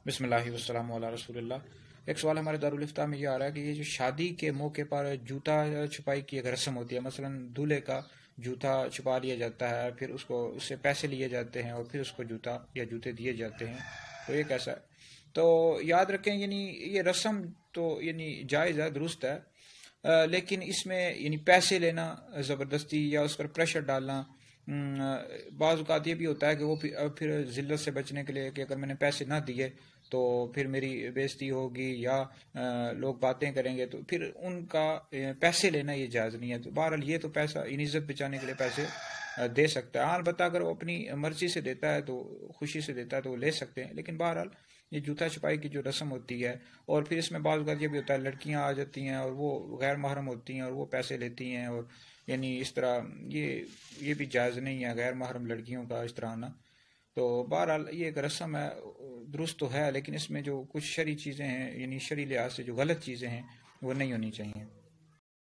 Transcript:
بسم اللہ والسلام علی رسول اللہ۔ ایک سوال ہمارے دارالفتاء میں یہ آ رہا ہے کہ یہ جو شادی کے موقع پر جوتا چھپائی کی ایک رسم ہوتی ہے، مثلا دولہے کا جوتا چھپا لیا جاتا ہے، پھر اس سے پیسے لیے جاتے ہیں اور پھر اس کو جوتا یا جوتے دیے جاتے ہیں، تو یہ کیسا ہے؟ تو یاد رکھیں یعنی یہ رسم تو یعنی جائز ہے، درست ہے، لیکن اس میں یعنی پیسے لینا زبردستی یا اس پر پریشر ڈالنا، بعض اوقات یہ بھی ہوتا ہے کہ وہ پھر ذلت سے بچنے کے لیے کہ اگر میں نے پیسے نہ دیے تو پھر میری بےزتی ہوگی یا لوگ باتیں کریں گے، تو پھر ان کا پیسے لینا یہ جائز نہیں ہے۔ تو بہرحال یہ تو پیسہ عزت بچانے کے لیے پیسے دے سکتا ہے، البتہ اگر وہ اپنی مرضی سے دیتا ہے تو خوشی سے دیتا ہے تو وہ لے سکتے ہیں، لیکن بہرحال یہ جوتا چھپائی کی جو رسم ہوتی ہے، اور پھر اس میں بعض اوقات یہ بھی ہوتا ہے لڑکیاں آ جاتی ہیں اور وہ غیر محرم ہوتی ہیں اور وہ پیسے لیتی ہیں، اور یعنی اس طرح یہ بھی جائز نہیں ہے غیر محرم لڑکیوں کا اس طرح آنا۔ تو بہرحال یہ ایک رسم ہے، درست تو ہے، لیکن اس میں جو کچھ شرعی چیزیں ہیں، یعنی شرعی لحاظ سے جو غلط چیزیں ہیں وہ نہیں ہونی چاہیے۔